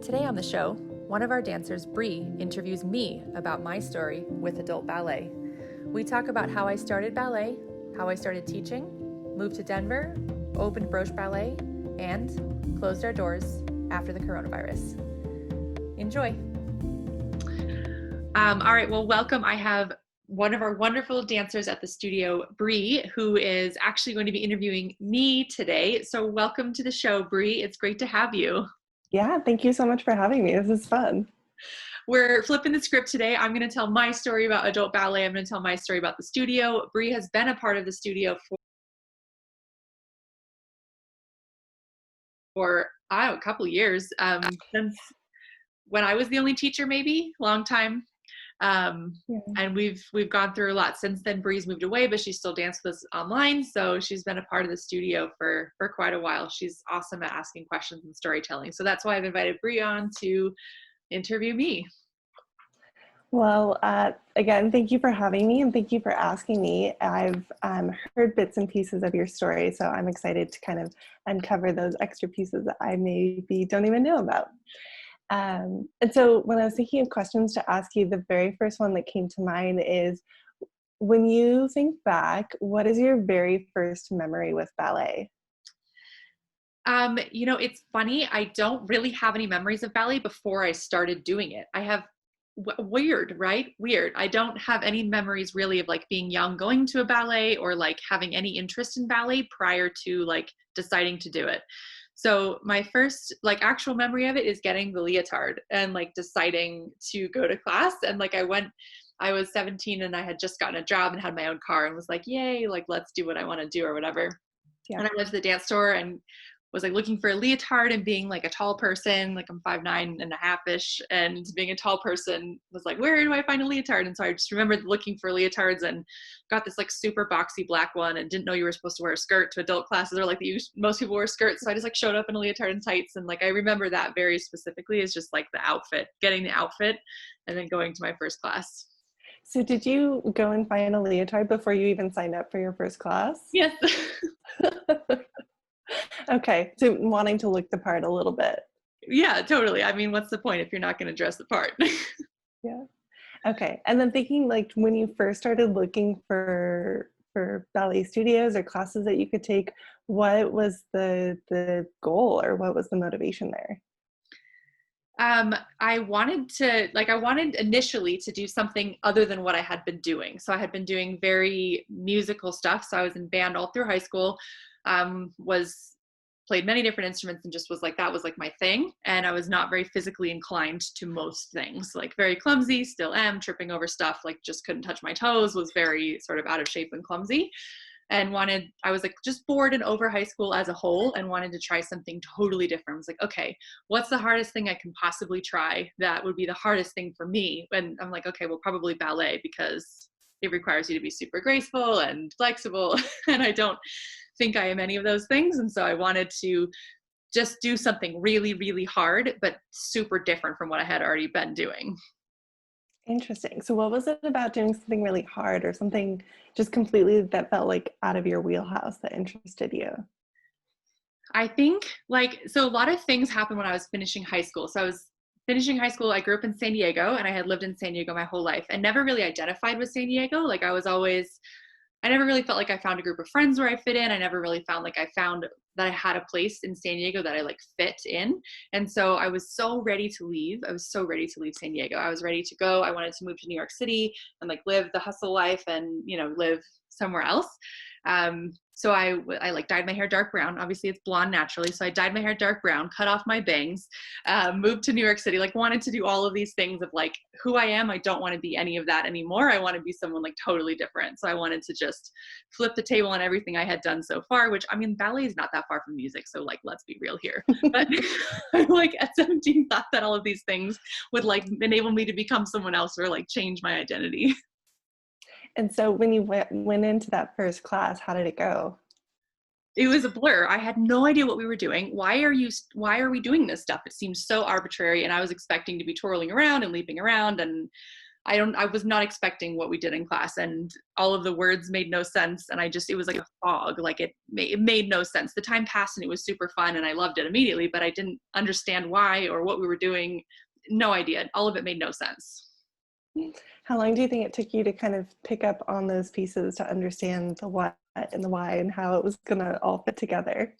Today on the show, one of our dancers, Bree, interviews me about my story with adult ballet. We talk about how I started ballet, how I started teaching, moved to Denver, opened Broche Ballet, and closed our doors after the coronavirus. Enjoy. All right, well, welcome. I have one of our wonderful dancers at the studio, Bree, who is actually going to be interviewing me today. So welcome to the show, Bree. It's great to have you. Yeah, thank you so much for having me. This is fun. We're flipping the script today. I'm going to tell my story about adult ballet. I'm going to tell my story about the studio. Bree has been a part of the studio for a couple years, since when I was the only teacher, maybe, long time. And we've gone through a lot since then. Bree's moved away, but she still dances with us online. So she's been a part of the studio for quite a while. She's awesome at asking questions and storytelling. So that's why I've invited Bree on to interview me. Well, again, thank you for having me and thank you for asking me. I've heard bits and pieces of your story, so I'm excited to kind of uncover those extra pieces that I maybe don't even know about. And so when I was thinking of questions to ask you, the very first one that came to mind is, when you think back, what is your very first memory with ballet? It's funny. I don't really have any memories of ballet before I started doing it. I have weird, right? Weird. I don't have any memories really of like being young, going to a ballet, or like having any interest in ballet prior to like deciding to do it. So my first like actual memory of it is getting the leotard and like deciding to go to class. And like I was 17 and I had just gotten a job and had my own car and was like, yay, like let's do what I want to do or whatever. Yeah. And I went to the dance store and was like looking for a leotard, and being like a tall person, like I'm 5'9.5" and being a tall person was like, where do I find a leotard? And so I just remembered looking for leotards and got this like super boxy black one and didn't know you were supposed to wear a skirt to adult classes, or like most people wear skirts. So I just like showed up in a leotard and tights. And like, I remember that very specifically is just like the outfit, getting the outfit and then going to my first class. So did you go and find a leotard before you even signed up for your first class? Yes. Okay, so wanting to look the part a little bit. Yeah, totally. I mean, what's the point if you're not going to dress the part? Yeah. Okay, and then thinking like when you first started looking for ballet studios or classes that you could take, what was the goal or what was the motivation there? I wanted initially to do something other than what I had been doing. So I had been doing very musical stuff. So I was in band all through high school, played many different instruments, and just was like, that was like my thing. And I was not very physically inclined to most things, like very clumsy, still am, tripping over stuff, like just couldn't touch my toes, was very sort of out of shape and clumsy. And I was like just bored and over high school as a whole and wanted to try something totally different. I was like, okay, what's the hardest thing I can possibly try that would be the hardest thing for me? And I'm like, okay, well, probably ballet, because it requires you to be super graceful and flexible. And I don't think I am any of those things. And so I wanted to just do something really, really hard, but super different from what I had already been doing. Interesting. So what was it about doing something really hard or something just completely that felt like out of your wheelhouse that interested you? I think so a lot of things happened when I was finishing high school. So I was finishing high school. I grew up in San Diego and I had lived in San Diego my whole life and never really identified with San Diego. Like I never really felt like I found a group of friends where I fit in. I never really found like I found that I had a place in San Diego that I like fit in. And so I was so ready to leave. I was so ready to leave San Diego. I was ready to go. I wanted to move to New York City and like live the hustle life and, live somewhere else. So I like dyed my hair dark brown. Obviously it's blonde naturally. So I dyed my hair dark brown, cut off my bangs, moved to New York City, like wanted to do all of these things of like who I am. I don't want to be any of that anymore. I want to be someone like totally different. So I wanted to just flip the table on everything I had done so far, which I mean, ballet is not that far from music. So like, let's be real here. But I like at 17 thought that all of these things would like enable me to become someone else or like change my identity. And so when you went into that first class, how did it go? It was a blur. I had no idea what we were doing. Why are we doing this stuff? It seemed so arbitrary, and I was expecting to be twirling around and leaping around, and I was not expecting what we did in class, and all of the words made no sense. And it was like a fog, like it made no sense. The time passed and it was super fun and I loved it immediately, but I didn't understand why or what we were doing. No idea. All of it made no sense. How long do you think it took you to kind of pick up on those pieces to understand the what and the why and how it was going to all fit together?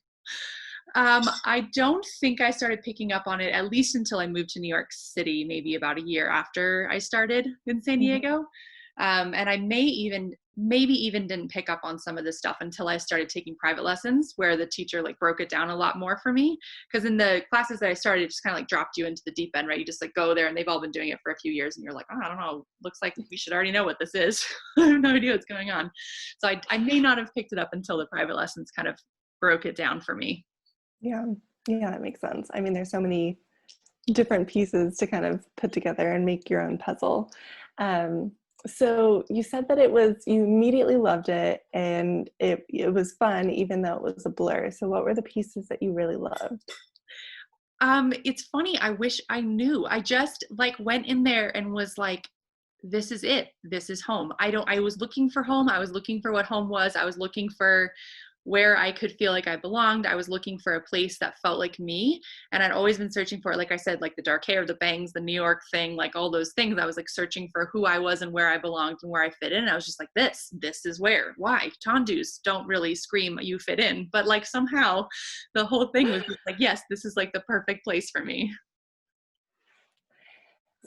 I don't think I started picking up on it at least until I moved to New York City, maybe about a year after I started in San Mhm. Diego. And I maybe even didn't pick up on some of this stuff until I started taking private lessons where the teacher like broke it down a lot more for me. Because in the classes that I started, it just kind of like dropped you into the deep end, right? You just like go there and they've all been doing it for a few years and you're like, oh, I don't know, looks like we should already know what this is. I have no idea what's going on. So I may not have picked it up until the private lessons kind of broke it down for me. Yeah, yeah, that makes sense. I mean, there's so many different pieces to kind of put together and make your own puzzle. Um, so you said that you immediately loved it and it was fun, even though it was a blur. So what were the pieces that you really loved? It's funny. I wish I knew. I just like went in there and was like, this is it. This is home. I was looking for home. I was looking for what home was. I was looking for where I could feel like I belonged. I was looking for a place that felt like me. And I'd always been searching for it. Like I said, like the dark hair, the bangs, the New York thing, like all those things. I was like searching for who I was and where I belonged and where I fit in. And I was just like, this is where. Why? Tondus don't really scream you fit in. But like somehow the whole thing was just like, yes, this is like the perfect place for me.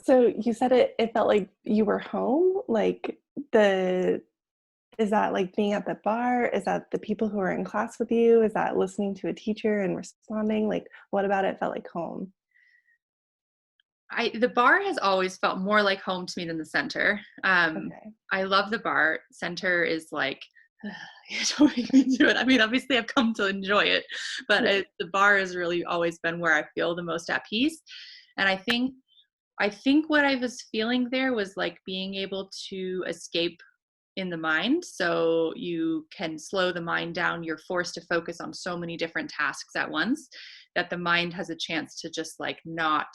So you said it felt like you were home, like the is that like being at the bar? Is that the people who are in class with you? Is that listening to a teacher and responding? Like what about it felt like home? The bar has always felt more like home to me than the center. Okay. I love the bar. Center is like, don't make me do it. I mean, obviously I've come to enjoy it, but Yeah. the bar has really always been where I feel the most at peace. And I think what I was feeling there was like being able to escape in the mind. So you can slow the mind down. You're forced to focus on so many different tasks at once that the mind has a chance to just like not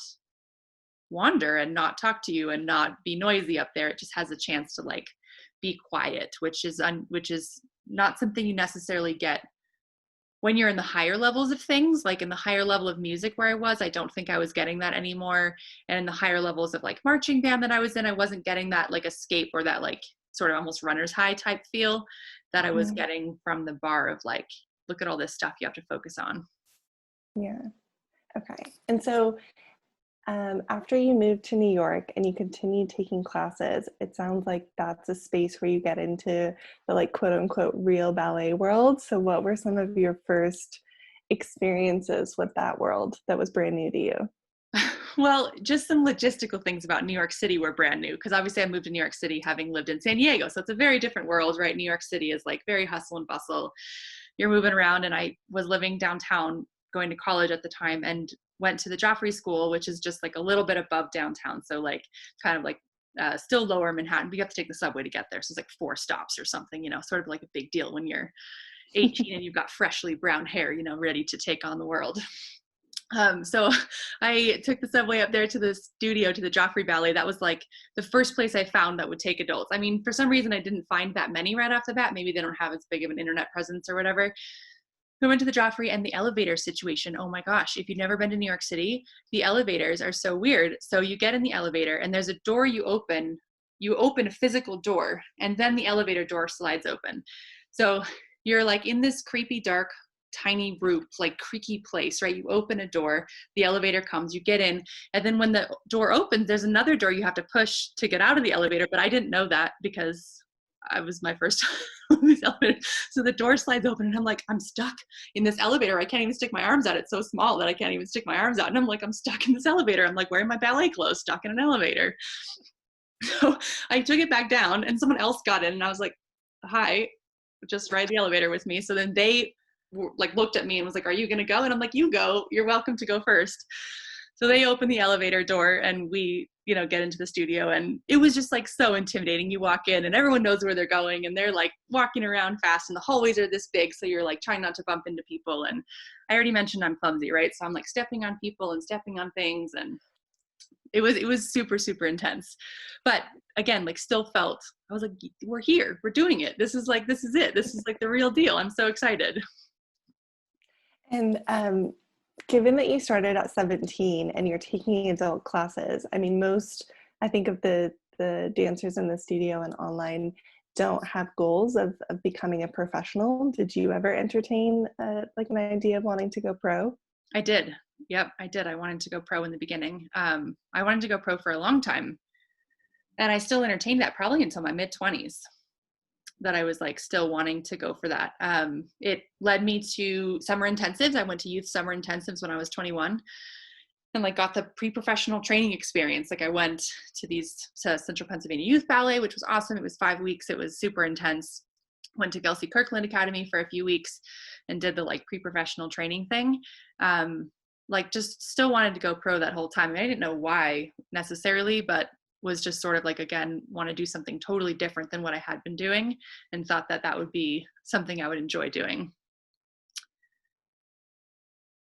wander and not talk to you and not be noisy up there. It just has a chance to like be quiet, which is not something you necessarily get when you're in the higher levels of things. Like in the higher level of music where I was, I don't think I was getting that anymore. And in the higher levels of like marching band that I was in, I wasn't getting that like escape or that like sort of almost runner's high type feel that I was Mhm. getting from the bar of like, look at all this stuff you have to focus on. Yeah. Okay. And so after you moved to New York and you continued taking classes, it sounds like that's a space where you get into the like quote unquote real ballet world. So what were some of your first experiences with that world that was brand new to you? Well, just some logistical things about New York City were brand new because obviously I moved to New York City having lived in San Diego. So it's a very different world, right? New York City is like very hustle and bustle. You're moving around, and I was living downtown going to college at the time and went to the Joffrey School, which is just like a little bit above downtown. So like kind of like still lower Manhattan, but you have to take the subway to get there. So it's like 4 stops or something, sort of like a big deal when you're 18 and you've got freshly brown hair, ready to take on the world. So I took the subway up there to the studio, to the Joffrey Ballet. That was like the first place I found that would take adults. I mean, for some reason, I didn't find that many right off the bat. Maybe they don't have as big of an internet presence or whatever. We went to the Joffrey, and the elevator situation. Oh my gosh, if you've never been to New York City, the elevators are so weird. So you get in the elevator and there's a door you open a physical door, and then the elevator door slides open. So you're like in this creepy, dark, tiny roof, like creaky place, right? You open a door, the elevator comes, you get in, and then when the door opens, there's another door you have to push to get out of the elevator. But I didn't know that because I was my first time on this elevator. So the door slides open and I'm like, I'm stuck in this elevator. I can't even stick my arms out. It's so small that I can't even stick my arms out. And I'm like, I'm stuck in this elevator. I'm like wearing my ballet clothes, stuck in an elevator. So I took it back down and someone else got in and I was like, hi, just ride the elevator with me. So then they like looked at me and was like, are you going to go? And I'm like, you go, you're welcome to go first. So they open the elevator door and we, get into the studio, and it was just like so intimidating. You walk in and everyone knows where they're going and they're like walking around fast and the hallways are this big. So you're like trying not to bump into people. And I already mentioned I'm clumsy, right? So I'm like stepping on people and stepping on things. And it was super, super intense. But again, like still felt, I was like, we're here, we're doing it. This is it. This is like the real deal. I'm so excited. And given that you started at 17 and you're taking adult classes, I mean, I think of the dancers in the studio and online don't have goals of becoming a professional. Did you ever entertain like an idea of wanting to go pro? I did. Yep, I did. I wanted to go pro in the beginning. I wanted to go pro for a long time. And I still entertained that probably until my mid 20s, that I was like still wanting to go for that. It led me to summer intensives. I went to youth summer intensives when I was 21 and like got the pre-professional training experience. Like I went to Central Pennsylvania Youth Ballet, which was awesome. It was 5 weeks. It was super intense. Went to Kelsey Kirkland Academy for a few weeks and did the like pre-professional training thing. Like just still wanted to go pro that whole time. I mean, I didn't know why necessarily, but was just sort of like, again, want to do something totally different than what I had been doing, and thought that that would be something I would enjoy doing.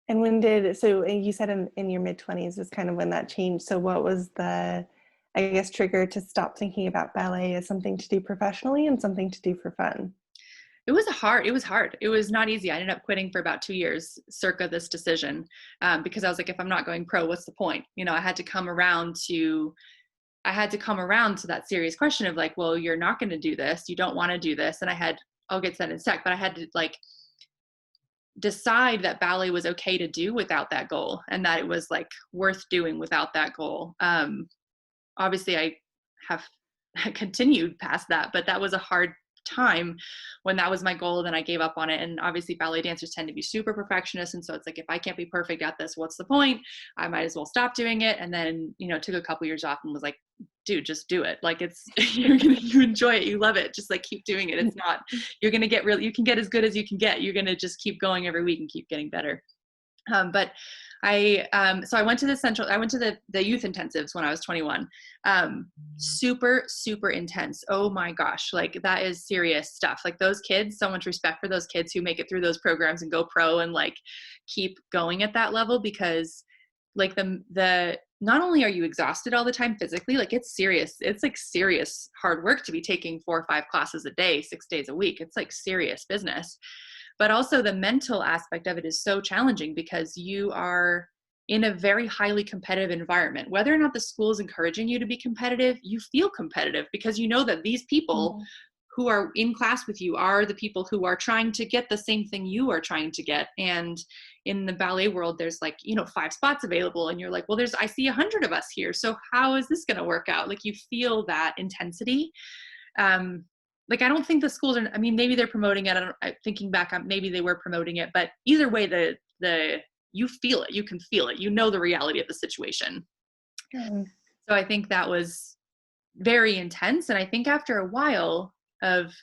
And you said in your mid 20s is kind of when that changed. So what was the, I guess, trigger to stop thinking about ballet as something to do professionally and something to do for fun? It was hard. It was not easy. I ended up quitting for about 2 years circa this decision, because I was like, if I'm not going pro, what's the point? You know, I had to come around to that serious question of like, well, you're not going to do this. You don't want to do this. And I'll get to that in a sec, but I had to like decide that ballet was okay to do without that goal, and that it was like worth doing without that goal. Obviously I have continued past that, but that was a hard time when that was my goal. Then I gave up on it. And obviously ballet dancers tend to be super perfectionists, and so it's like, if I can't be perfect at this, what's the point? I might as well stop doing it. And then, you know, took a couple years off and was like, dude, just do it. Like it's you enjoy it, you love it, just like keep doing it. It's not, you can get as good as you can get. You're going to just keep going every week and keep getting better. But so I went to the youth intensives when I was 21. Super, super intense. Oh my gosh. Like that is serious stuff. Like those kids, so much respect for those kids who make it through those programs and go pro and like keep going at that level, because like the not only are you exhausted all the time physically, like it's serious. It's like serious hard work to be taking 4 or 5 classes a day, 6 days a week. It's like serious business. But also the mental aspect of it is so challenging, because you are in a very highly competitive environment. Whether or not the school is encouraging you to be competitive, you feel competitive because you know that these people who are in class with you are the people who are trying to get the same thing you are trying to get. And in the ballet world, there's like, 5 spots available, and you're like, well, I see 100 of us here. So how is this going to work out? Like you feel that intensity. Like, I don't think the schools are, I mean, maybe they're promoting it. Thinking back, maybe they were promoting it, but either way, you feel it, you can feel it, the reality of the situation. So I think that was very intense. And I think after a while of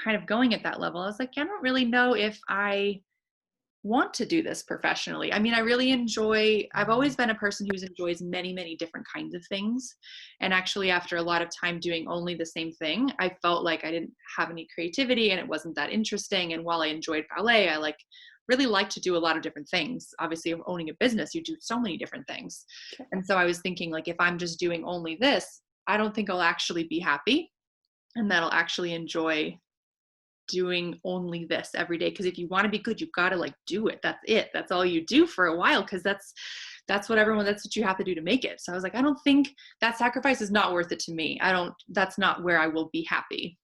kind of going at that level, I was like, I don't really know if I want to do this professionally. I mean, I've always been a person who enjoys many, many different kinds of things. And actually, after a lot of time doing only the same thing, I felt like I didn't have any creativity and it wasn't that interesting. And while I enjoyed ballet, I really like to do a lot of different things. Obviously, owning a business, you do so many different things. Sure. And so I was thinking, like, if I'm just doing only this, I don't think I'll actually be happy and that I'll actually enjoy doing only this every day. Because if you want to be good, you've got to like do it. That's it. That's all you do for a while, because that's what you have to do to make it. So I was like, I don't think that sacrifice is not worth it to me. That's not where I will be happy.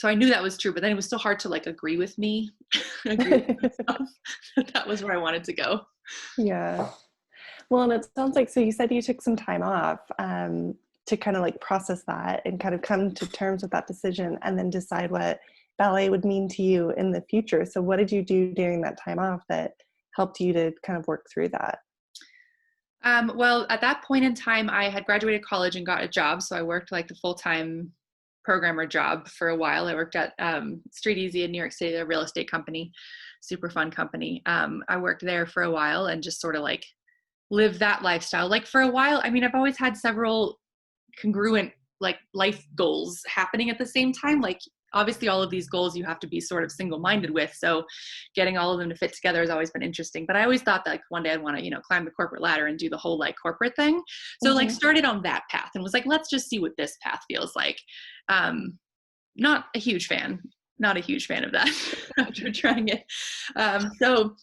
So I knew that was true, but then it was still hard to like agree with me, that was where I wanted to go. Yeah. Well, and it sounds like, so you said you took some time off to kind of like process that and kind of come to terms with that decision and then decide what ballet would mean to you in the future. So what did you do during that time off that helped you to kind of work through that? Well, at that point in time, I had graduated college and got a job. So I worked like the full-time programmer job for a while. I worked at Street Easy in New York City, a real estate company, super fun company. I worked there for a while and just sort of like lived that lifestyle. Like for a while, I mean, I've always had several congruent like life goals happening at the same time. Like obviously all of these goals you have to be sort of single-minded with. So getting all of them to fit together has always been interesting. But I always thought that like one day I'd want to, you know, climb the corporate ladder and do the whole like corporate thing. So like started on that path and was like, let's just see what this path feels like. Not a huge fan of that after trying it. So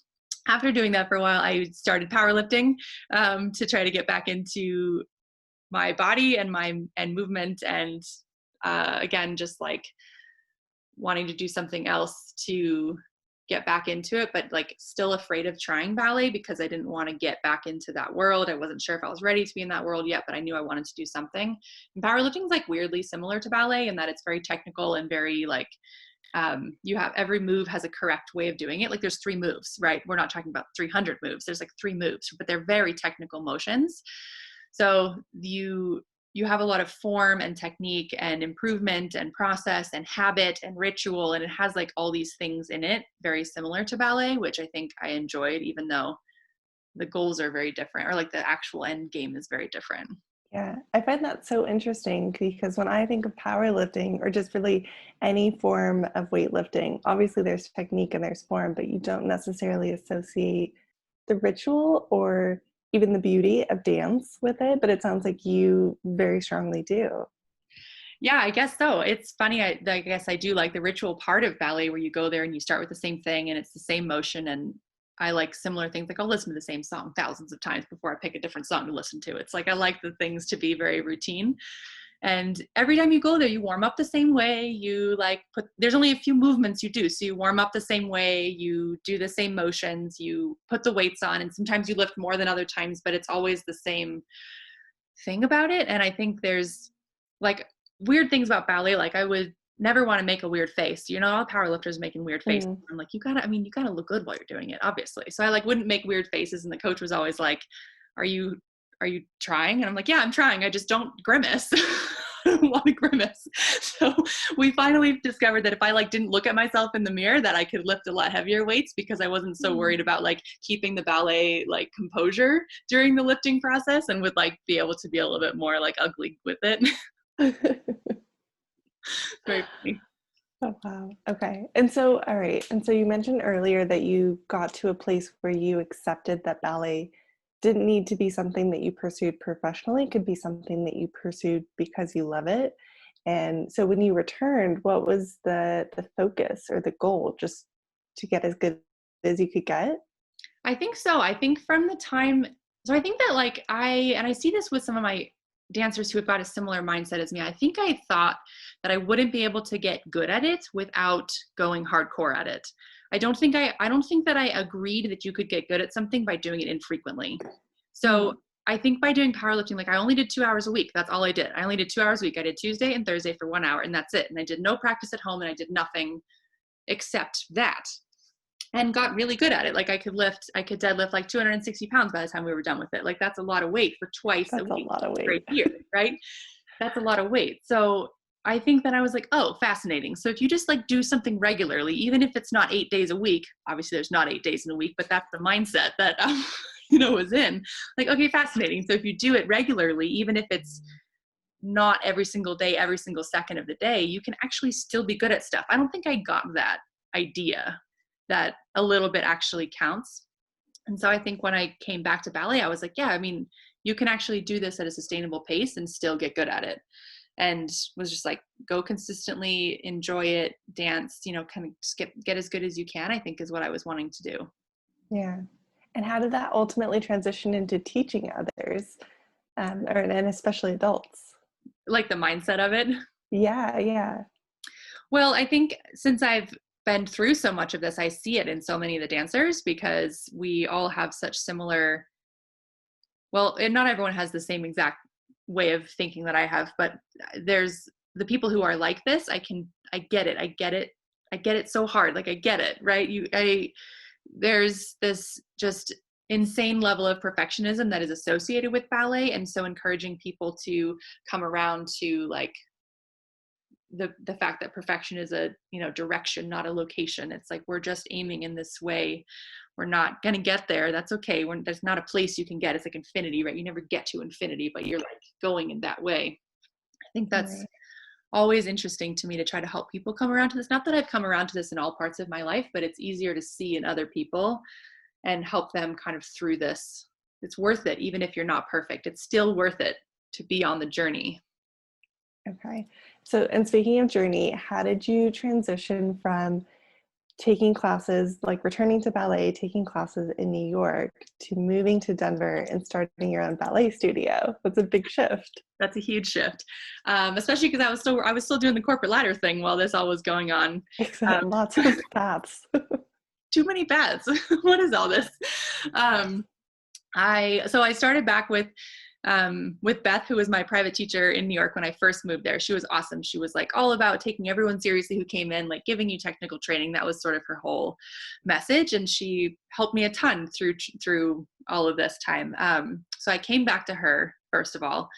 after doing that for a while, I started powerlifting to try to get back into my body and movement, and again, just like wanting to do something else to get back into it, but like still afraid of trying ballet because I didn't want to get back into that world. I wasn't sure if I was ready to be in that world yet, but I knew I wanted to do something. And powerlifting is like weirdly similar to ballet in that it's very technical and very like, you have every move has a correct way of doing it. Like there's 3 moves, right? We're not talking about 300 moves. There's like 3 moves, but they're very technical motions. So you have a lot of form and technique and improvement and process and habit and ritual. And it has like all these things in it, very similar to ballet, which I think I enjoyed, even though the goals are very different, or like the actual end game is very different. Yeah, I find that so interesting because when I think of powerlifting or just really any form of weightlifting, obviously there's technique and there's form, but you don't necessarily associate the ritual or even the beauty of dance with it. But it sounds like you very strongly do. Yeah, I guess so. It's funny. I guess I do like the ritual part of ballet where you go there and you start with the same thing and it's the same motion. And I like similar things. Like I'll listen to the same song thousands of times before I pick a different song to listen to. It's like I like the things to be very routine. And every time you go there, you warm up the same way. You like there's only a few movements you do. So you warm up the same way, you do the same motions, you put the weights on, and sometimes you lift more than other times, but it's always the same thing about it. And I think there's like weird things about ballet. Like I would never want to make a weird face. You know, all powerlifters making weird faces. I'm like, you gotta look good while you're doing it, obviously. So I like wouldn't make weird faces. And the coach was always like, are you trying? And I'm like, yeah, I'm trying. I just don't grimace. I don't want to grimace. So we finally discovered that if I like didn't look at myself in the mirror, that I could lift a lot heavier weights because I wasn't so worried about like keeping the ballet like composure during the lifting process, and would like be able to be a little bit more like ugly with it. Very funny. Oh, wow. Okay. And so, all right. And so you mentioned earlier that you got to a place where you accepted that ballet didn't need to be something that you pursued professionally. It could be something that you pursued because you love it. And so when you returned, what was the focus or the goal? Just to get as good as you could get? I think so. I think from the time, so I think that like I see this with some of my dancers who have got a similar mindset as me. I think I thought that I wouldn't be able to get good at it without going hardcore at it. I don't think that I agreed that you could get good at something by doing it infrequently. So I think by doing powerlifting, like I only did 2 hours a week. That's all I did. I only did 2 hours a week. I did Tuesday and Thursday for 1 hour, and that's it. And I did no practice at home, and I did nothing except that, and got really good at it. Like I could deadlift like 260 pounds by the time we were done with it. Like that's a lot of weight for twice a week. That's a lot of weight. Right here, right? That's a lot of weight. So I think that I was like, oh, fascinating. So if you just like do something regularly, even if it's not 8 days a week, obviously there's not 8 days in a week, but that's the mindset that, was in. Like, okay, fascinating. So if you do it regularly, even if it's not every single day, every single second of the day, you can actually still be good at stuff. I don't think I got that idea that a little bit actually counts. And so I think when I came back to ballet, I was like, yeah, I mean, you can actually do this at a sustainable pace and still get good at it. And was just like, go consistently, enjoy it, dance, kind of just get as good as you can, I think is what I was wanting to do. Yeah. And how did that ultimately transition into teaching others, and especially adults? Like the mindset of it? Yeah, yeah. Well, I think since I've been through so much of this, I see it in so many of the dancers because we all have such similar, well, and not everyone has the same exact way of thinking that I have, but there's the people who are like this. I get it so hard. Like I get it, right? There's this just insane level of perfectionism that is associated with ballet. And so encouraging people to come around to like the fact that perfection is a, direction, not a location. It's like, we're just aiming in this way. We're not going to get there. That's okay. There's not a place you can get. It's like infinity, right? You never get to infinity, but you're like going in that way. I think that's always interesting to me to try to help people come around to this. Not that I've come around to this in all parts of my life, but it's easier to see in other people and help them kind of through this. It's worth it. Even if you're not perfect, it's still worth it to be on the journey. Okay. So, and speaking of journey, how did you transition from taking classes, like returning to ballet, taking classes in New York, to moving to Denver and starting your own ballet studio? That's a big shift. That's a huge shift, especially because I was still doing the corporate ladder thing while this all was going on. Except lots of paths. Too many paths. What is all this? I started back with Beth, who was my private teacher in New York when I first moved there. She was awesome. She was like all about taking everyone seriously who came in, like giving you technical training. That was sort of her whole message. And she helped me a ton through all of this time. So I came back to her, first of all.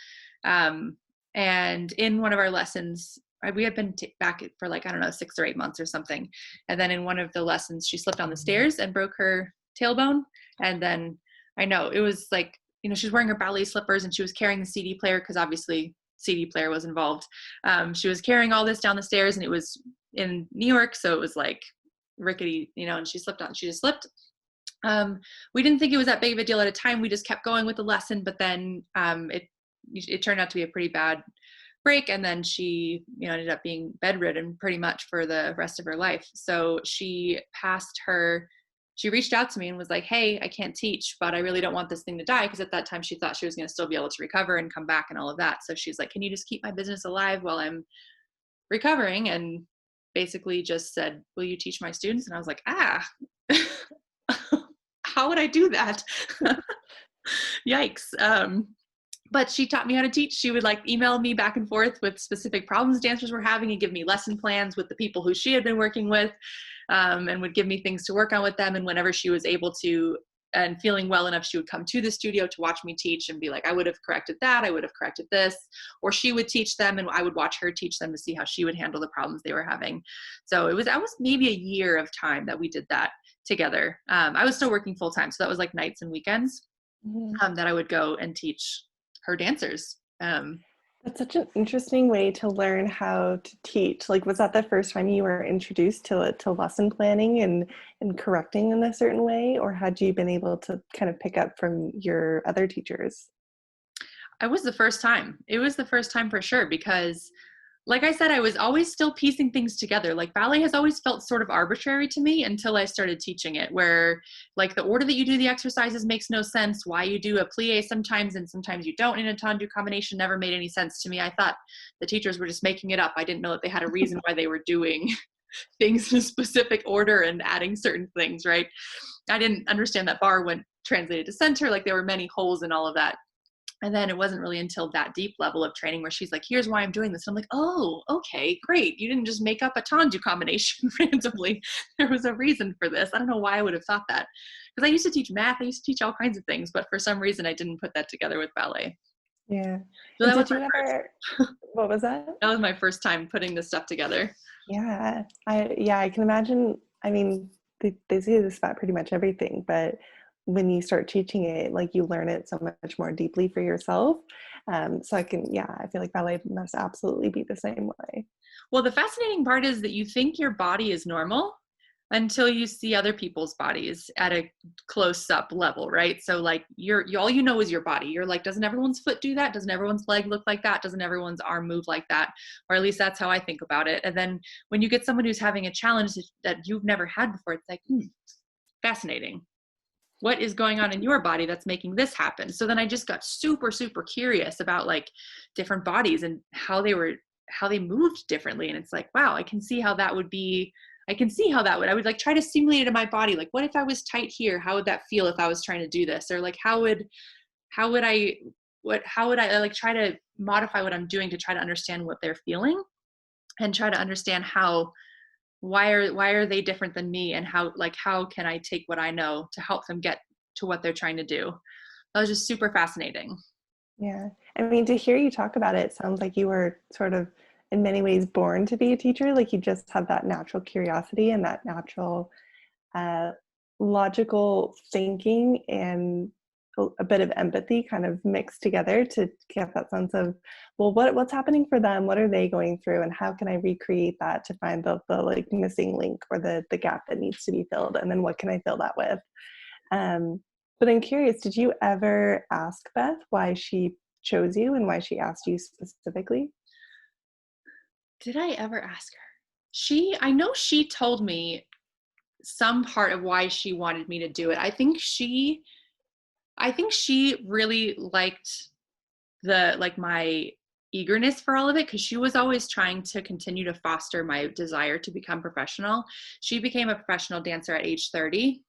And in one of our lessons, we had been back for like, I don't know, 6 or 8 months or something. And then in one of the lessons, she slipped on the stairs and broke her tailbone. And then I know it was like, you know, she was wearing her ballet slippers and she was carrying the CD player because obviously CD player was involved. She was carrying all this down the stairs and it was in New York. So it was like rickety, you know, and she just slipped. We didn't think it was that big of a deal at a time. We just kept going with the lesson, but then it turned out to be a pretty bad break. And then she, you know, ended up being bedridden pretty much for the rest of her life. So she reached out to me and was like, hey, I can't teach, but I really don't want this thing to die. Because at that time she thought she was going to still be able to recover and come back and all of that. So she's like, can you just keep my business alive while I'm recovering? And basically just said, will you teach my students? And I was like, how would I do that? Yikes. But she taught me how to teach. She would like email me back and forth with specific problems dancers were having and give me lesson plans with the people who she had been working with, and would give me things to work on with them. And whenever she was able to and feeling well enough, she would come to the studio to watch me teach and be like, I would have corrected that. I would have corrected this. Or she would teach them and I would watch her teach them to see how she would handle the problems they were having. So that was maybe a year of time that we did that together. I was still working full time. So that was like nights and weekends that I would go and teach her dancers. That's such an interesting way to learn how to teach. Like, was that the first time you were introduced to lesson planning and correcting in a certain way, or had you been able to kind of pick up from your other teachers? It was the first time. It was the first time for sure, because like I said, I was always still piecing things together. Like ballet has always felt sort of arbitrary to me until I started teaching it, where like the order that you do the exercises makes no sense. Why you do a plie sometimes and sometimes you don't in a tendu combination never made any sense to me. I thought the teachers were just making it up. I didn't know that they had a reason why they were doing things in a specific order and adding certain things, right? I didn't understand that bar went translated to center. Like there were many holes in all of that. And then it wasn't really until that deep level of training where she's like, here's why I'm doing this. And I'm like, oh, okay, great. You didn't just make up a tendu combination randomly. There was a reason for this. I don't know why I would have thought that. Because I used to teach math. I used to teach all kinds of things. But for some reason, I didn't put that together with ballet. Yeah. So And did you ever, what was that? That was my first time putting this stuff together. Yeah. I can imagine. I mean, they say this about pretty much everything, but when you start teaching it, like you learn it so much more deeply for yourself. So I feel like ballet must absolutely be the same way. Well, the fascinating part is that you think your body is normal until you see other people's bodies at a close up level, right? So like all you know is your body. You're like, doesn't everyone's foot do that? Doesn't everyone's leg look like that? Doesn't everyone's arm move like that? Or at least that's how I think about it. And then when you get someone who's having a challenge that you've never had before, it's like, fascinating. What is going on in your body that's making this happen? So then I just got super, super curious about like different bodies and how they moved differently. And it's like, wow, I can see how that would, I would like try to simulate it in my body. Like, what if I was tight here? How would that feel if I was trying to do this? Or like, how would I like try to modify what I'm doing to try to understand what they're feeling and try to understand why are they different than me, and how can I take what I know to help them get to what they're trying to do. That was just super fascinating. Yeah. I mean, to hear you talk about it sounds like you were sort of in many ways born to be a teacher. Like you just have that natural curiosity and that natural logical thinking and a bit of empathy kind of mixed together to get that sense of, well, what's happening for them? What are they going through? And how can I recreate that to find the like missing link or the gap that needs to be filled? And then what can I fill that with? But I'm curious, did you ever ask Beth why she chose you and why she asked you specifically? Did I ever ask her? I know she told me some part of why she wanted me to do it. I think she really liked my eagerness for all of it, because she was always trying to continue to foster my desire to become professional. She became a professional dancer at age 30.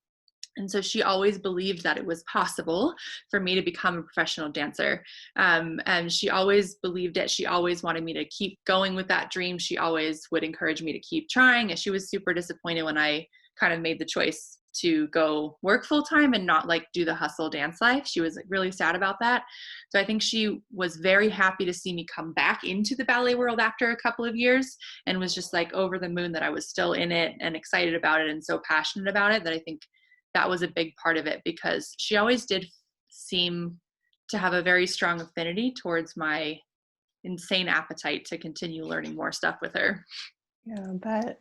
And so she always believed that it was possible for me to become a professional dancer. And she always believed it. She always wanted me to keep going with that dream. She always would encourage me to keep trying. And she was super disappointed when I kind of made the choice to go work full time and not like do the hustle dance life. She was really sad about that. So I think she was very happy to see me come back into the ballet world after a couple of years, and was just like over the moon that I was still in it and excited about it and so passionate about it, that I think that was a big part of it, because she always did seem to have a very strong affinity towards my insane appetite to continue learning more stuff with her. Yeah, but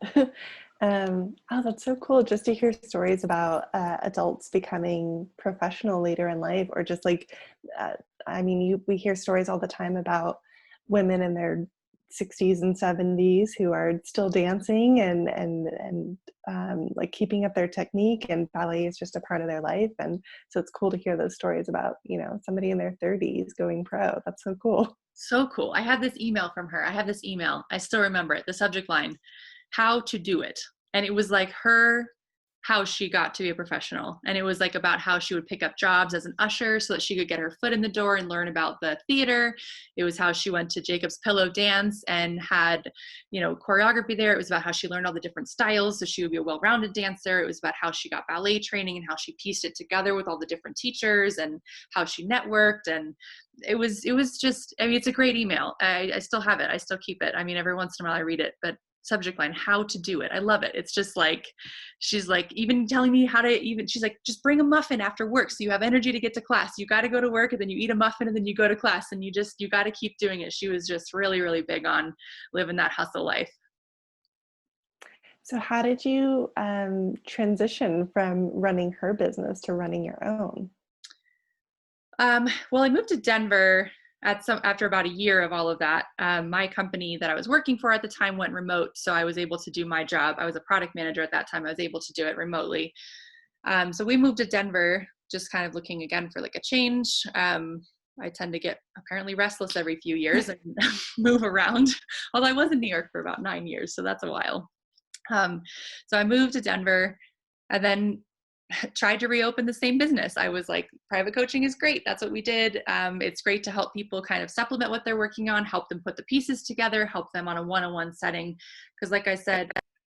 oh, that's so cool just to hear stories about adults becoming professional later in life, or just like, I mean, we hear stories all the time about women in their 60s and 70s who are still dancing and like keeping up their technique, and ballet is just a part of their life. And so it's cool to hear those stories about, you know, somebody in their 30s going pro. That's so cool. So cool. I had this email from her. I still remember it. The subject line, how to do it. And it was like how she got to be a professional. And it was like about how she would pick up jobs as an usher so that she could get her foot in the door and learn about the theater. It was how she went to Jacob's Pillow Dance and had, you know, choreography there. It was about how she learned all the different styles so she would be a well-rounded dancer. It was about how she got ballet training and how she pieced it together with all the different teachers and how she networked. And it was just, I mean, it's a great email. I still have it. I still keep it. I mean, every once in a while I read it, but subject line, how to do it. I love it. It's just like, she's like even telling me how to she's like, just bring a muffin after work so you have energy to get to class. You got to go to work and then you eat a muffin and then you go to class, and you got to keep doing it. She was just really, really big on living that hustle life. So how did you transition from running her business to running your own? Well, I moved to Denver after about a year of all of that. My company that I was working for at the time went remote, so I was able to do my job. I was a product manager at that time. I was able to do it remotely. So we moved to Denver, just kind of looking again for like a change. I tend to get apparently restless every few years and move around. Although I was in New York for about 9 years, so that's a while. So I moved to Denver, and then tried to reopen the same business. I was like, private coaching is great. That's what we did. It's great to help people kind of supplement what they're working on, help them put the pieces together, help them on a one-on-one setting. Because like I said,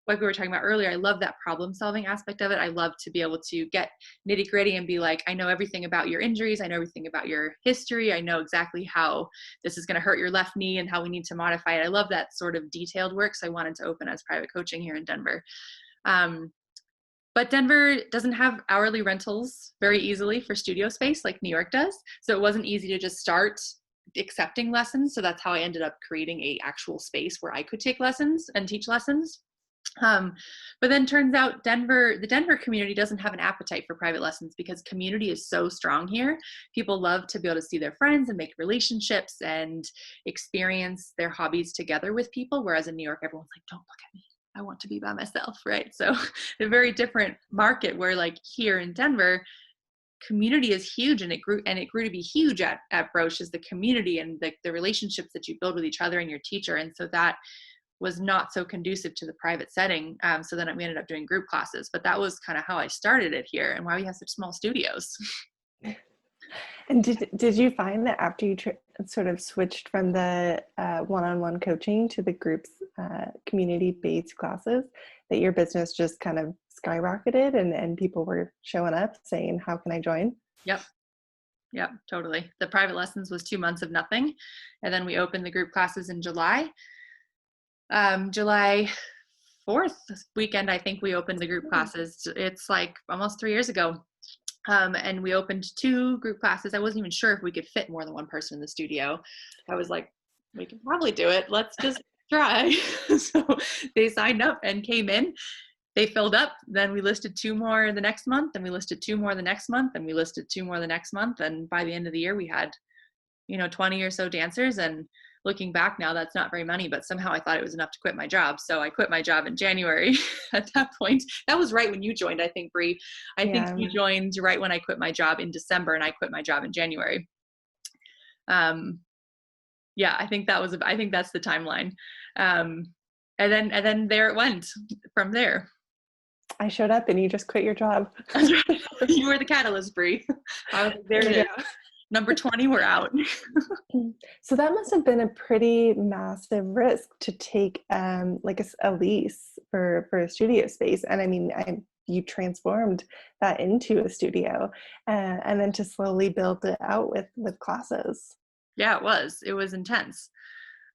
like we were talking about earlier, I love that problem solving aspect of it. I love to be able to get nitty gritty and be like, I know everything about your injuries. I know everything about your history. I know exactly how this is going to hurt your left knee and how we need to modify it. I love that sort of detailed work. So I wanted to open as private coaching here in Denver. But Denver doesn't have hourly rentals very easily for studio space like New York does. So it wasn't easy to just start accepting lessons. So that's how I ended up creating a actual space where I could take lessons and teach lessons. But then turns out the Denver community doesn't have an appetite for private lessons because community is so strong here. People love to be able to see their friends and make relationships and experience their hobbies together with people. Whereas in New York, everyone's like, don't look at me, I want to be by myself, right? So a very different market, where like here in Denver, community is huge, and it grew to be huge at Broche, is the community and the relationships that you build with each other and your teacher. And so that was not so conducive to the private setting. So then we ended up doing group classes, but that was kind of how I started it here and why we have such small studios. And did you find that after you sort of switched from the one-on-one coaching to the groups, community-based classes, that your business just kind of skyrocketed and people were showing up saying, how can I join? Yep, totally. The private lessons was 2 months of nothing. And then we opened the group classes in July. July 4th weekend, I think we opened the group classes. It's like almost 3 years ago. And we opened 2 group classes. I wasn't even sure if we could fit more than one person in the studio. I was like, we can probably do it. Let's just try. So they signed up and came in. They filled up. Then we listed 2 more the next month, and we listed 2 more the next month, and we listed 2 more the next month. And by the end of the year, we had, 20 or so dancers. And looking back now, that's not very many, but somehow I thought it was enough to quit my job. So I quit my job in January. At that point, that was right when you joined, I think, Bree. I think Yeah. you joined right when I quit my job in December, and I quit my job in January. Yeah, I think that's the timeline. And then there it went from there. I showed up and you just quit your job. You were the catalyst, Bree. I was like, there it is. Number 20, we're out. So that must have been a pretty massive risk to take, like a lease for a studio space. And I mean, you transformed that into a studio, and then to slowly build it out with classes. Yeah, it was intense.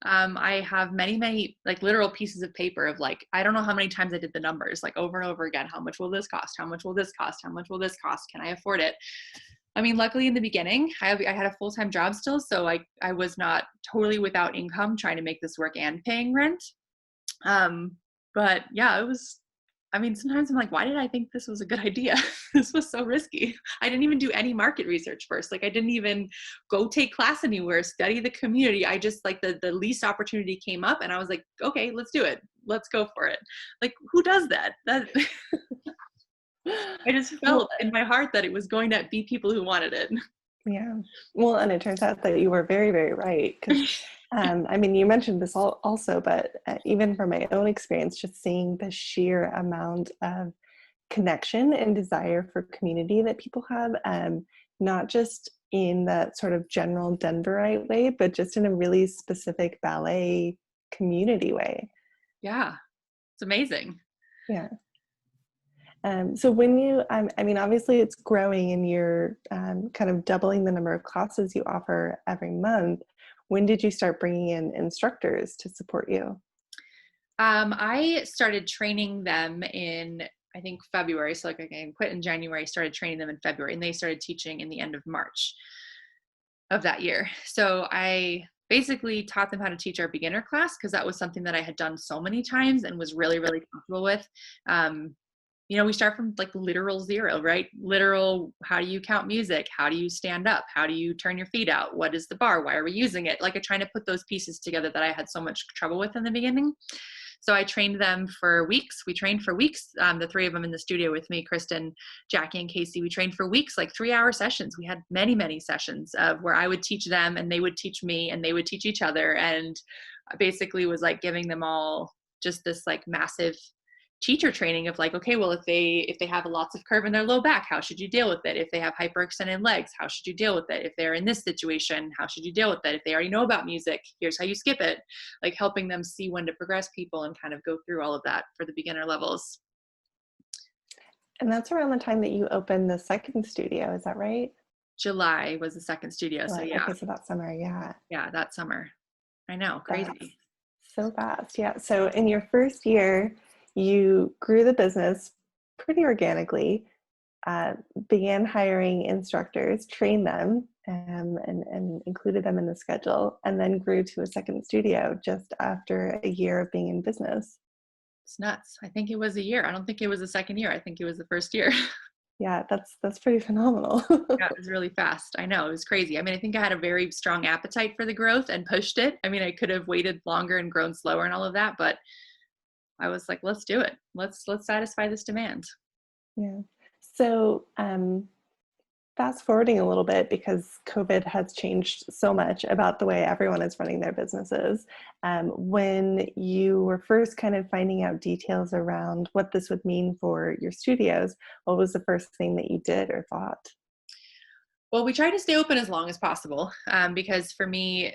I have many like literal pieces of paper of like, I don't know how many times I did the numbers, like over and over again. How much will this cost? How much will this cost? How much will this cost? Can I afford it? I mean, luckily in the beginning, I had a full-time job still. So I was not totally without income trying to make this work and paying rent. But yeah, sometimes I'm like, why did I think this was a good idea? This was so risky. I didn't even do any market research first. Like I didn't even go take class anywhere, study the community. I just like the least opportunity came up and I was like, okay, let's do it. Let's go for it. Like who does that? I just felt in my heart that it was going to be people who wanted it. Yeah. Well, and it turns out that you were very, very right. Because, I mean, you mentioned this also, but even from my own experience, just seeing the sheer amount of connection and desire for community that people have, not just in that sort of general Denverite way, but just in a really specific ballet community way. Yeah, it's amazing. Yeah. So when you, I mean, obviously it's growing and you're kind of doubling the number of classes you offer every month. When did you start bringing in instructors to support you? I started training them in, I think, February. So like I quit in January, started training them in February, and they started teaching in the end of March of that year. So I basically taught them how to teach our beginner class because that was something that I had done so many times and was really, really comfortable with. We start from like literal zero, right? Literal, how do you count music? How do you stand up? How do you turn your feet out? What is the bar? Why are we using it? Like I'm trying to put those pieces together that I had so much trouble with in the beginning. So I trained them for weeks. We trained for weeks. The 3 of them in the studio with me, Kristen, Jackie, and Casey, we trained for weeks, like 3-hour sessions. We had many sessions of where I would teach them and they would teach me and they would teach each other. And basically was like giving them all just this like massive teacher training of like, okay, well, if they have lots of curve in their low back, how should you deal with it? If they have hyperextended legs, how should you deal with it? If they're in this situation, how should you deal with it? If they already know about music, here's how you skip it. Like helping them see when to progress people and kind of go through all of that for the beginner levels. And that's around the time that you opened the second studio, is that right? July was the second studio. July. So yeah. Okay, so that summer, yeah. Yeah, that summer. I know, crazy. That's so fast, yeah. So in your first year, you grew the business pretty organically, began hiring instructors, trained them, and included them in the schedule, and then grew to a second studio just after a year of being in business. It's nuts. I think it was a year. I don't think it was the second year. I think it was the first year. Yeah, that's pretty phenomenal. Yeah, it was really fast. I know, it was crazy. I mean, I think I had a very strong appetite for the growth and pushed it. I mean, I could have waited longer and grown slower and all of that, but I was like, let's do it. Let's satisfy this demand. Yeah. So fast forwarding a little bit, because COVID has changed so much about the way everyone is running their businesses. When you were first kind of finding out details around what this would mean for your studios, what was the first thing that you did or thought? Well, we tried to stay open as long as possible because for me,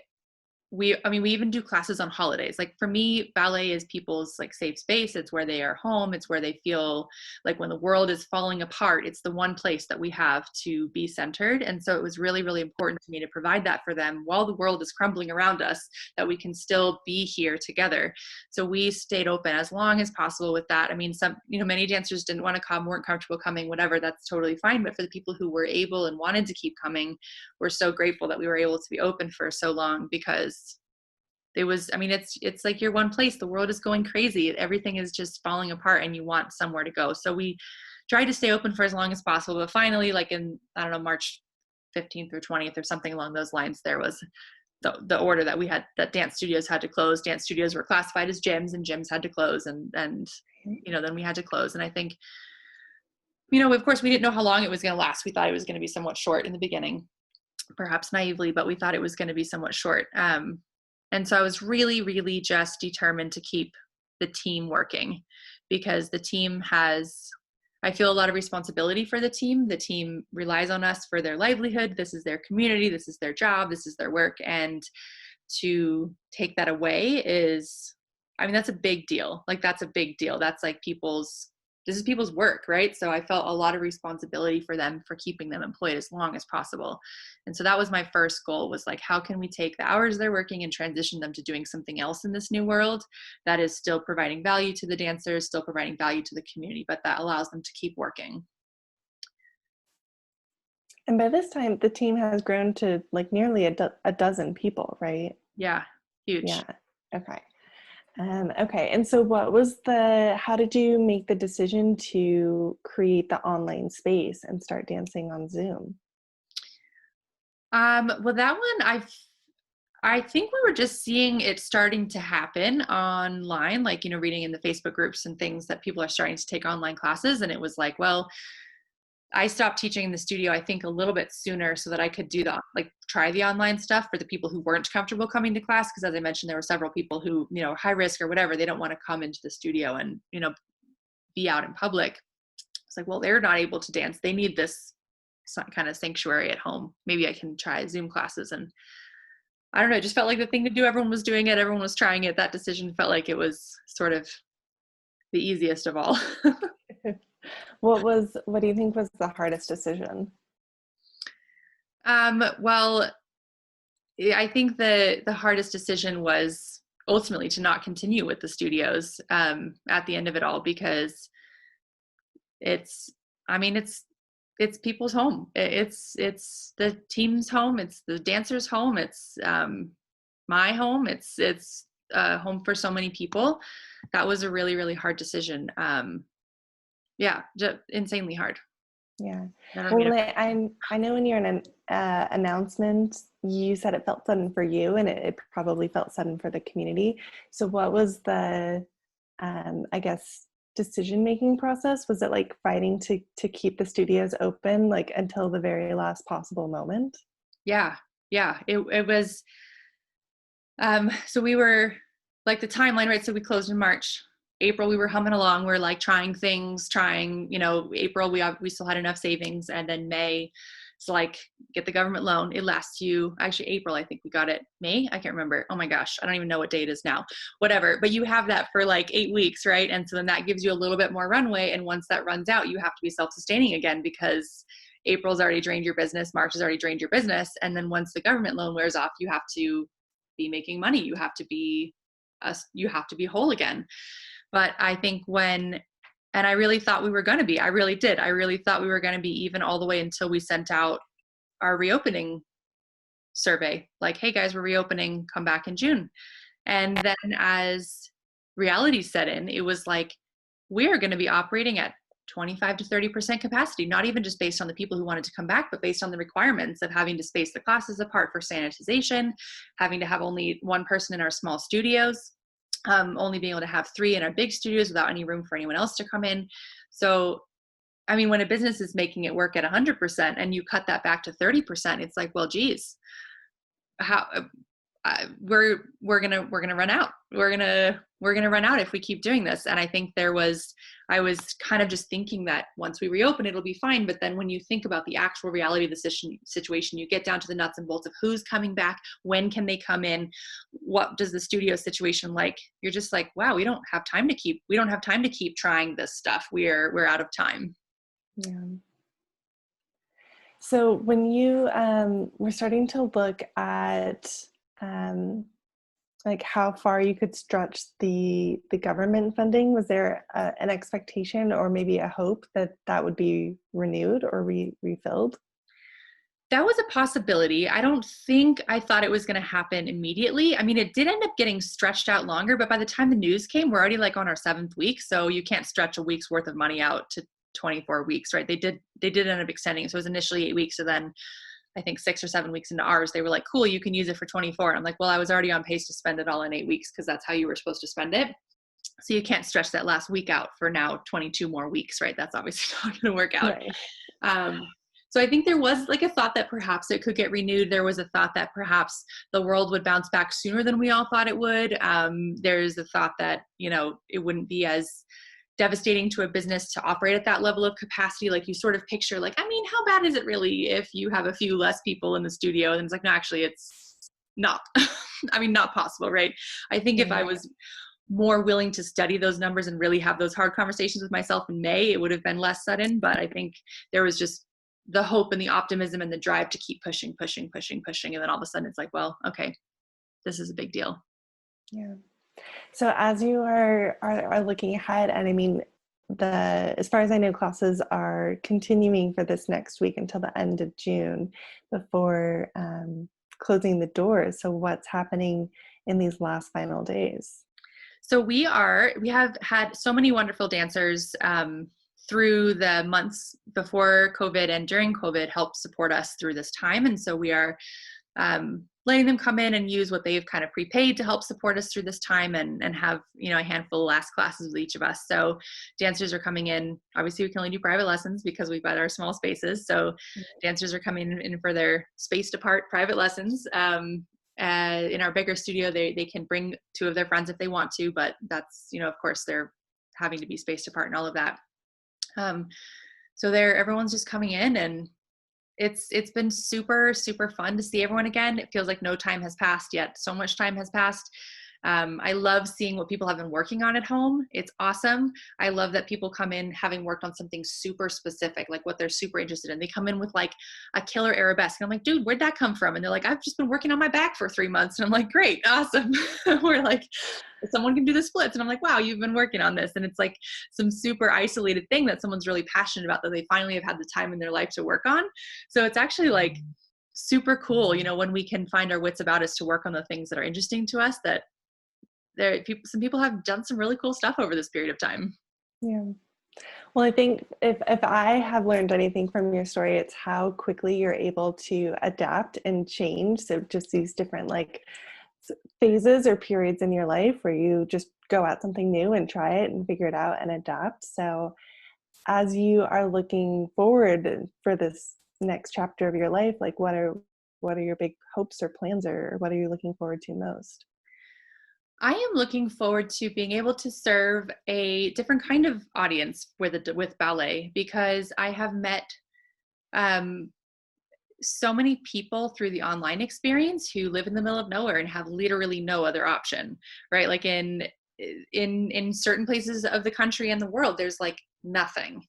we even do classes on holidays. Like for me, ballet is people's like safe space. It's where they are home. It's where they feel like when the world is falling apart, it's the one place that we have to be centered. And so it was really, really important to me to provide that for them while the world is crumbling around us, that we can still be here together. So we stayed open as long as possible with that. I mean, many dancers didn't want to come, weren't comfortable coming, whatever, that's totally fine. But for the people who were able and wanted to keep coming, we're so grateful that we were able to be open for so long, because it's like your one place. The world is going crazy. Everything is just falling apart and you want somewhere to go. So we tried to stay open for as long as possible. But finally, like in, I don't know, March 15th or 20th or something along those lines, there was the order that we had, that dance studios had to close. Dance studios were classified as gyms, and gyms had to close. And then we had to close. And I think, of course, we didn't know how long it was going to last. We thought it was going to be somewhat short in the beginning, perhaps naively, but we thought it was going to be somewhat short. And so I was really, really just determined to keep the team working, because the team I feel a lot of responsibility for the team. The team relies on us for their livelihood. This is their community. This is their job. This is their work. And to take that away that's a big deal. Like, that's a big deal. That's like this is people's work, right? So I felt a lot of responsibility for them, for keeping them employed as long as possible. And so that was my first goal, was like, how can we take the hours they're working and transition them to doing something else in this new world that is still providing value to the dancers, still providing value to the community, but that allows them to keep working. And by this time, the team has grown to like nearly a dozen people, right? Yeah, huge. Yeah. Okay. Okay. And so how did you make the decision to create the online space and start dancing on Zoom? Well, that one, I think we were just seeing it starting to happen online, like, reading in the Facebook groups and things that people are starting to take online classes. And it was like, well, I stopped teaching in the studio, I think, a little bit sooner so that I could try the online stuff for the people who weren't comfortable coming to class. Because as I mentioned, there were several people who, high risk or whatever, they don't want to come into the studio and, be out in public. It's like, well, they're not able to dance. They need this kind of sanctuary at home. Maybe I can try Zoom classes. And I don't know, it just felt like the thing to do. Everyone was doing it. Everyone was trying it. That decision felt like it was sort of the easiest of all. What do you think was the hardest decision? Well, I think the hardest decision was ultimately to not continue with the studios at the end of it all, because it's people's home. It's the team's home. It's the dancer's home. It's my home. It's home for so many people. That was a really, really hard decision. Yeah, just insanely hard. Yeah. Well, I know when you're in an announcement, you said it felt sudden for you, and it probably felt sudden for the community. So what was the, I guess, decision-making process? Was it like fighting to keep the studios open, like until the very last possible moment? Yeah. It was, so we were like the timeline, right? So we closed in March. April, we were humming along. We're like trying things, April, we still had enough savings. And then May, it's like, get the government loan. It lasts you, actually April, I think we got it. May? I can't remember. Oh my gosh. I don't even know what day it is now, whatever. But you have that for like 8 weeks, right? And so then that gives you a little bit more runway. And once that runs out, you have to be self-sustaining again, because April's already drained your business. March has already drained your business. And then once the government loan wears off, you have to be making money. You have to be whole again. But I think and I really thought we were going to be, I really did. I really thought we were going to be even all the way until we sent out our reopening survey. Like, hey guys, we're reopening, come back in June. And then as reality set in, it was like, we are going to be operating at 25 to 30% capacity, not even just based on the people who wanted to come back, but based on the requirements of having to space the classes apart for sanitization, having to have only one person in our small studios. Only being able to have 3 in our big studios without any room for anyone else to come in. So, when a business is making it work at 100% and you cut that back to 30%, it's like, well, geez, we're gonna run out. We're gonna run out if we keep doing this. And I think I was kind of just thinking that once we reopen, it'll be fine. But then when you think about the actual reality of the situation, you get down to the nuts and bolts of who's coming back, when can they come in, what does the studio situation like? You're just like, wow, we don't have time to keep trying this stuff. We're out of time. Yeah. So when you were starting to look at like how far you could stretch the government funding, was there an expectation or maybe a hope that that would be renewed or refilled? That was a possibility. I don't think I thought it was going to happen immediately. I mean, it did end up getting stretched out longer, but by the time the news came, we're already like on our 7th week. So you can't stretch a week's worth of money out to 24 weeks, right? They did end up extending it. So it was initially 8 weeks. So then I think 6 or 7 weeks into ours, they were like, cool, you can use it for 24. And I'm like, well, I was already on pace to spend it all in 8 weeks because that's how you were supposed to spend it. So you can't stretch that last week out for now 22 more weeks, right? That's obviously not going to work out. Right. So I think there was like a thought that perhaps it could get renewed. There was a thought that perhaps the world would bounce back sooner than we all thought it would. There's a thought that, it wouldn't be as devastating to a business to operate at that level of capacity. Like you sort of picture like, I mean, how bad is it really if you have a few less people in the studio? And it's like, no, actually it's not, I mean, not possible, right? I think if I was more willing to study those numbers and really have those hard conversations with myself in May, it would have been less sudden. But I think there was just the hope and the optimism and the drive to keep pushing. And then all of a sudden it's like, well, okay, this is a big deal. Yeah. So as you are looking ahead, and I mean, as far as I know, classes are continuing for this next week until the end of June before closing the doors. So what's happening in these last final days? So we have had so many wonderful dancers through the months before COVID and during COVID help support us through this time. And so we are letting them come in and use what they've kind of prepaid to help support us through this time and have, a handful of last classes with each of us. So dancers are coming in. Obviously we can only do private lessons because we've got our small spaces. So dancers are coming in for their spaced apart private lessons. In our bigger studio, they can bring 2 of their friends if they want to, but that's, of course they're having to be spaced apart and all of that. So everyone's just coming in, and it's been super, super fun to see everyone again. It feels like no time has passed yet. So much time has passed. I love seeing what people have been working on at home. It's awesome. I love that people come in having worked on something super specific, like what they're super interested in. They come in with like a killer arabesque. And I'm like, dude, where'd that come from? And they're like, I've just been working on my back for 3 months. And I'm like, great, awesome. We're like, someone can do the splits. And I'm like, wow, you've been working on this. And it's like some super isolated thing that someone's really passionate about that they finally have had the time in their life to work on. So it's actually like super cool, when we can find our wits about us to work on the things that are interesting to us, that some people have done some really cool stuff over this period of time. Yeah. Well, I think if I have learned anything from your story, it's how quickly you're able to adapt and change. So just these different like phases or periods in your life where you just go at something new and try it and figure it out and adapt. So as you are looking forward for this next chapter of your life, like what are your big hopes or plans, or what are you looking forward to most? I am looking forward to being able to serve a different kind of audience with ballet, because I have met so many people through the online experience who live in the middle of nowhere and have literally no other option, right? Like in certain places of the country and the world, there's like nothing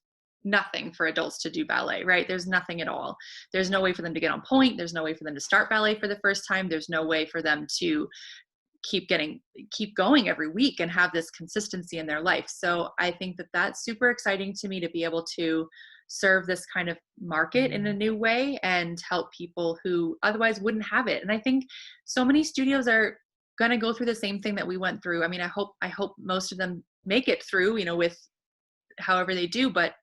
for adults to do ballet, right? There's nothing at all. There's no way for them to get on point. There's no way for them to start ballet for the first time. There's no way for them to keep going every week and have this consistency in their life. So I think that that's super exciting to me, to be able to serve this kind of market in a new way and help people who otherwise wouldn't have it. And I think so many studios are going to go through the same thing that we went through. I mean, I hope most of them make it through, with however they do, but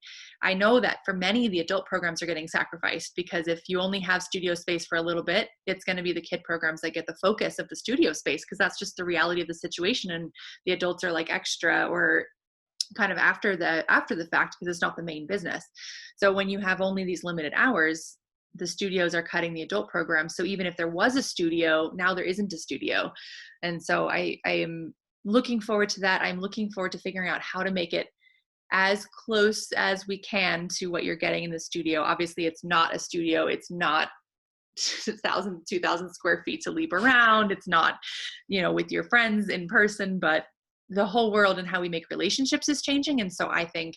I know that for many, the adult programs are getting sacrificed, because if you only have studio space for a little bit, it's going to be the kid programs that get the focus of the studio space, because that's just the reality of the situation. And the adults are like extra or kind of after the fact, because it's not the main business. So when you have only these limited hours, the studios are cutting the adult program. So even if there was a studio, now there isn't a studio. And so I am looking forward to that. I'm looking forward to figuring out how to make it as close as we can to what you're getting in the studio. Obviously, it's not a studio. It's not 1,000, 2,000 square feet to leap around. It's not, with your friends in person, but the whole world and how we make relationships is changing. And so I think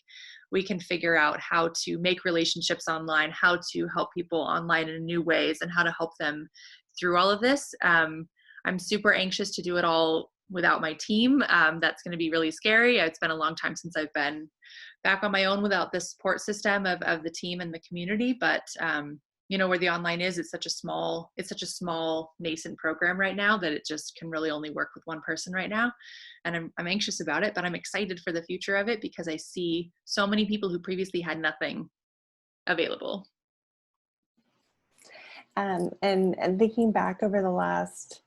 we can figure out how to make relationships online, how to help people online in new ways, and how to help them through all of this. I'm super anxious to do it all without my team. That's going to be really scary. It's been a long time since I've been back on my own without the support system of the team and the community. But where the online is, it's such a small nascent program right now that it just can really only work with one person right now. And I'm anxious about it, but I'm excited for the future of it because I see so many people who previously had nothing available. And thinking back over the last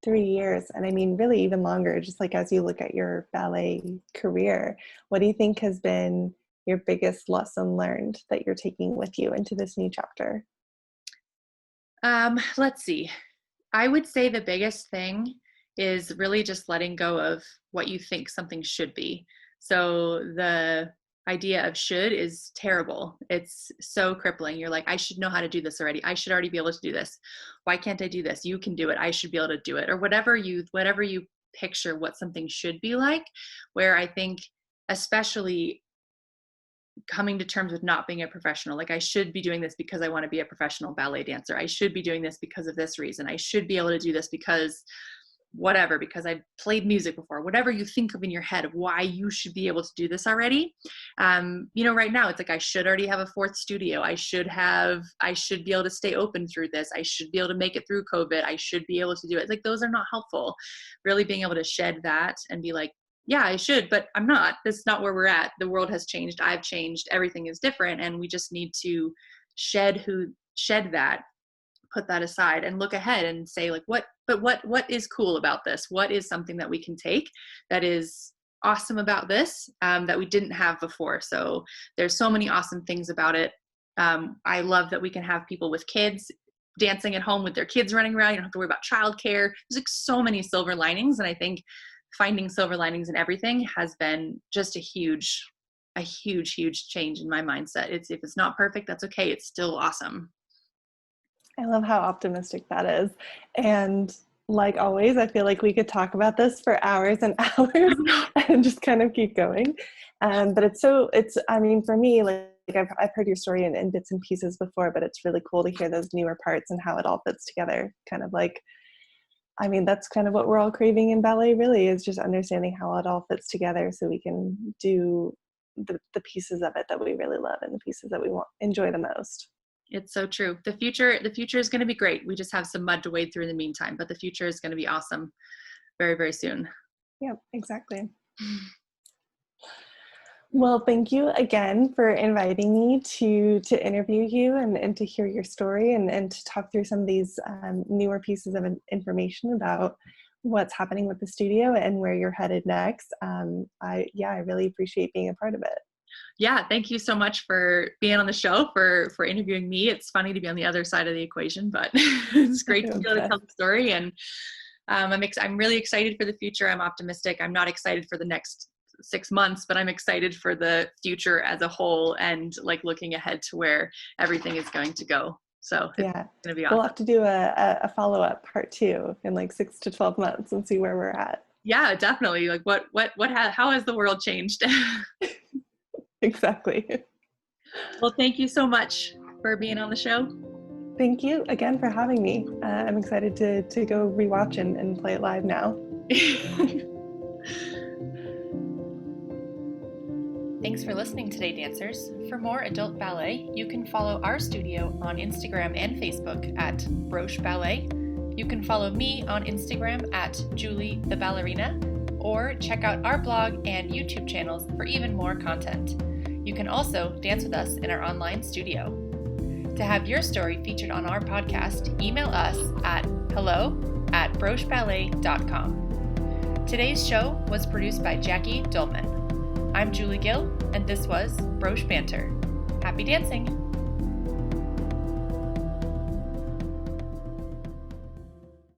3 years, and I mean, really even longer, just like as you look at your ballet career, what do you think has been your biggest lesson learned that you're taking with you into this new chapter? Let's see. I would say the biggest thing is really just letting go of what you think something should be. So the idea of should is terrible. It's so crippling. You're like, I should know how to do this already. I should already be able to do this. Why can't I do this? You can do it. I should be able to do it. Or whatever you picture what something should be like, where I think especially coming to terms with not being a professional, like I should be doing this because I want to be a professional ballet dancer. I should be doing this because of this reason. I should be able to do this because whatever, because I played music before, whatever you think of in your head of why you should be able to do this already. Right now it's like, I should already have a fourth studio. I should be able to stay open through this. I should be able to make it through COVID. I should be able to do it. Like, those are not helpful. Really being able to shed that and be like, yeah, I should, but I'm not. This is not where we're at. The world has changed. I've changed. Everything is different. And we just need to shed that, put that aside and look ahead and say like, what is cool about this? What is something that we can take that is awesome about this, that we didn't have before? So there's so many awesome things about it. I love that we can have people with kids dancing at home with their kids running around. You don't have to worry about childcare. There's like so many silver linings. And I think finding silver linings in everything has been just a huge change in my mindset. If it's not perfect, that's okay. It's still awesome. I love how optimistic that is. And like always, I feel like we could talk about this for hours and hours and just kind of keep going. But for me, like I've heard your story in bits and pieces before, but it's really cool to hear those newer parts and how it all fits together. Kind of like, that's kind of what we're all craving in ballet, really, is just understanding how it all fits together so we can do the pieces of it that we really love and the pieces that we enjoy the most. It's so true. The future is going to be great. We just have some mud to wade through in the meantime, but the future is going to be awesome very, very soon. Yeah, exactly. Well, thank you again for inviting me to interview you and to hear your story and to talk through some of these newer pieces of information about what's happening with the studio and where you're headed next. I really appreciate being a part of it. Yeah, thank you so much for being on the show, for interviewing me. It's funny to be on the other side of the equation, but it's great to be able to tell the story. And I'm really excited for the future. I'm optimistic. I'm not excited for the next 6 months, but I'm excited for the future as a whole and like looking ahead to where everything is going to go. So it's going to be awesome. We'll have to do a follow-up part 2 in like 6 to 12 months and see where we're at. Yeah, definitely. Like how has the world changed? Exactly. Well, thank you so much for being on the show. Thank you again for having me. I'm excited to go rewatch and play it live now. Thanks for listening today, dancers. For more adult ballet, you can follow our studio on Instagram and Facebook at Broche Ballet. You can follow me on Instagram at Julie the Ballerina, or check out our blog and YouTube channels for even more content. You can also dance with us in our online studio. To have your story featured on our podcast, email us at hello@brocheballet.com. Today's show was produced by Jackie Dohleman. I'm Julie Gill, and this was Broche Banter. Happy dancing!